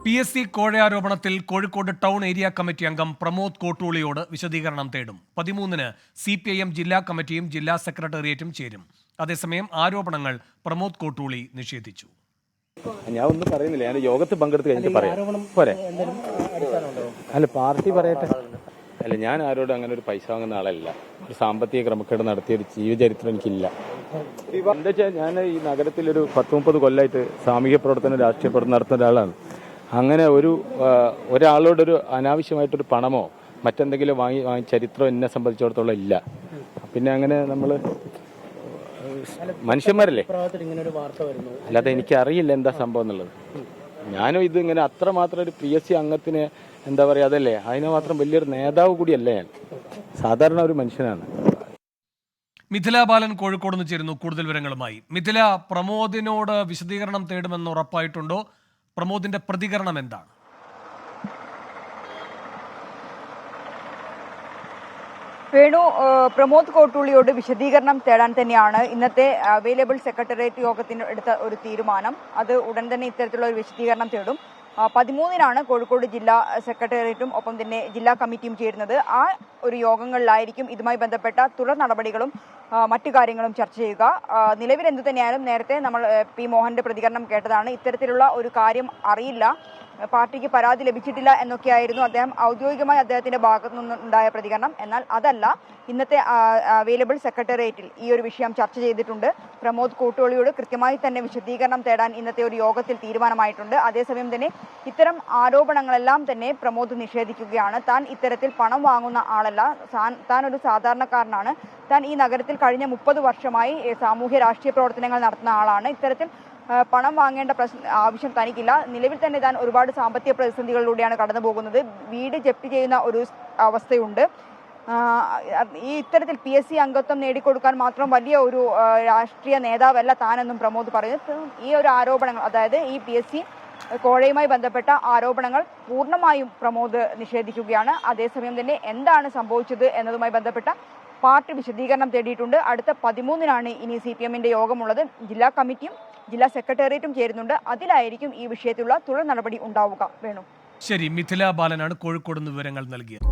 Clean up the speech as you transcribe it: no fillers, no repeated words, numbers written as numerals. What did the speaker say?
PSC കോഴയാരോപണത്തിൽ Kozhikode town area committee അംഗം പ്രമോദ് കോട്ടൂളിയോട് വിശദീകരണം തേടും. 13-ന് CPIM ജില്ലാ കമ്മിറ്റിയും ജില്ലാ സെക്രട്ടേറിയറ്റും ചേരും. അതേസമയം ആരോപണങ്ങൾ പ്രമോദ് കോട്ടൂളി നിഷേധിച്ചു. ഞാൻ ഒന്നും പറയുന്നില്ല, ഞാൻ യോഗത്തിൽ പങ്കെടുത്ത് കഴിഞ്ഞിട്ട് പറയാം. പോരെ, അല്ല പാർട്ടി പറയട്ടെ. അല്ല, ഞാൻ ആരോടും അങ്ങനെ ഒരു പൈസ വാങ്ങുന്ന ആളല്ല. ഒരു സാമ്പത്തിക ക്രമക്കേട് നടത്തിയ ഒരു ജീവചരിത്രം എനിക്കില്ല. എന്താ വെച്ചാൽ ഞാൻ ഈ നഗരത്തിലൊരു 10-30 കൊല്ലമായിട്ട് സാമൂഹ്യ പ്രവർത്തനം, രാഷ്ട്രീയ പ്രവർത്തനം നടത്തുന്ന ഒരാളാണ്. അങ്ങനെ ഒരാളോടൊരു അനാവശ്യമായിട്ടൊരു പണമോ മറ്റെന്തെങ്കിലും വാങ്ങി ചരിത്രം എന്നെ സംബന്ധിച്ചിടത്തോളം ഇല്ല. പിന്നെ അങ്ങനെ നമ്മൾ മനുഷ്യന്മാരല്ലേ, അല്ലാതെ എനിക്ക് അറിയില്ല എന്താ സംഭവം എന്നുള്ളത്. ഞാനും ഇത് ഇങ്ങനെ അത്രമാത്രം ഒരു PSC അംഗത്തിന് എന്താ പറയുക, അതല്ലേ അതിന് മാത്രം വലിയൊരു നേതാവ് കൂടിയല്ല ഞാൻ. സാധാരണ ഒരു മനുഷ്യനാണ്. മിഥില ബാലൻ കോഴിക്കോട് നിന്ന് ചേരുന്നു കൂടുതൽ വിവരങ്ങളുമായി. മിഥില, പ്രമോദിനോട് വിശദീകരണം തേടുമെന്ന് ഉറപ്പായിട്ടുണ്ടോ? പ്രമോദിന്റെ പ്രതികരണം എന്താണ്? വേണു, പ്രമോദ് കോട്ടൂളിയോട് വിശദീകരണം തേടാൻ തന്നെയാണ് ഇന്നത്തെ അവൈലബിൾ സെക്രട്ടേറിയറ്റ് യോഗത്തിന് എടുത്ത ഒരു തീരുമാനം. അത് ഉടൻ തന്നെ ഇത്തരത്തിലുള്ള ഒരു വിശദീകരണം തേടും. 13-നാണ് കോഴിക്കോട് ജില്ലാ സെക്രട്ടേറിയറ്റും ഒപ്പം തന്നെ ജില്ലാ കമ്മിറ്റിയും ചേരുന്നത്. ആ ഒരു യോഗങ്ങളിലായിരിക്കും ഇതുമായി ബന്ധപ്പെട്ട തുടർ നടപടികളും മറ്റു കാര്യങ്ങളും ചർച്ച ചെയ്യുക. നിലവിൽ എന്തു തന്നെയായാലും നേരത്തെ നമ്മൾ പി മോഹന്റെ പ്രതികരണം കേട്ടതാണ്. ഇത്തരത്തിലുള്ള ഒരു കാര്യം അറിയില്ല, പാർട്ടിക്ക് പരാതി ലഭിച്ചിട്ടില്ല എന്നൊക്കെയായിരുന്നു ഔദ്യോഗികമായി അദ്ദേഹത്തിന്റെ ഭാഗത്തു നിന്നുണ്ടായ പ്രതികരണം. എന്നാൽ അതല്ല, ഇന്നത്തെ അവൈലബിൾ സെക്രട്ടേറിയറ്റിൽ ഈ ഒരു വിഷയം ചർച്ച ചെയ്തിട്ടുണ്ട്. പ്രമോദ് കോട്ടൂളിയോട് കൃത്യമായി തന്നെ വിശദീകരണം തേടാൻ ഇന്നത്തെ ഒരു യോഗത്തിൽ തീരുമാനമായിട്ടുണ്ട്. അതേസമയം തന്നെ ഇത്തരം ആരോപണങ്ങളെല്ലാം തന്നെ പ്രമോദ് നിഷേധിക്കുകയാണ്. താൻ ഇത്തരത്തിൽ പണം വാങ്ങുന്ന ആളല്ല, താൻ ഒരു സാധാരണക്കാരനാണ്. താൻ ഈ നഗരത്തിൽ കഴിഞ്ഞ 30 വർഷമായി സാമൂഹ്യ രാഷ്ട്രീയ പ്രവർത്തനങ്ങൾ നടത്തുന്ന ആളാണ്. ഇത്തരത്തിൽ പണം വാങ്ങേണ്ട ആവശ്യം തനിക്കില്ല. നിലവിൽ തന്നെ താൻ ഒരുപാട് സാമ്പത്തിക പ്രതിസന്ധികളിലൂടെയാണ് കടന്നു പോകുന്നത്. വീട് ജപ്തി ചെയ്യുന്ന ഒരു അവസ്ഥയുണ്ട്. ഈ ഇത്തരത്തിൽ PSC അംഗത്വം നേടിക്കൊടുക്കാൻ മാത്രം വലിയ ഒരു രാഷ്ട്രീയ നേതാവല്ല താനെന്നും പ്രമോദ് പറയുന്നു. ഈ ഒരു ആരോപണങ്ങൾ, അതായത് ഈ PSC കോഴയുമായി ബന്ധപ്പെട്ട ആരോപണങ്ങൾ പൂർണ്ണമായും പ്രമോദ് നിഷേധിക്കുകയാണ്. അതേസമയം തന്നെ എന്താണ് സംഭവിച്ചത് എന്നതുമായി ബന്ധപ്പെട്ട പാർട്ടി വിശദീകരണം തേടിയിട്ടുണ്ട്. അടുത്ത 13-നാണ് ഇനി CPM-ന്റെ യോഗമുള്ളത്. ജില്ലാ കമ്മിറ്റിയും ജില്ലാ സെക്രട്ടേറിയറ്റും ചേരുന്നുണ്ട്. അതിലായിരിക്കും ഈ വിഷയത്തിലുള്ള തുടർ നടപടി ഉണ്ടാവുക. വേണു, ശരി. മിഥില ബാലനാണ് കോഴിക്കോട് നിന്ന് വിവരങ്ങൾ നൽകിയത്.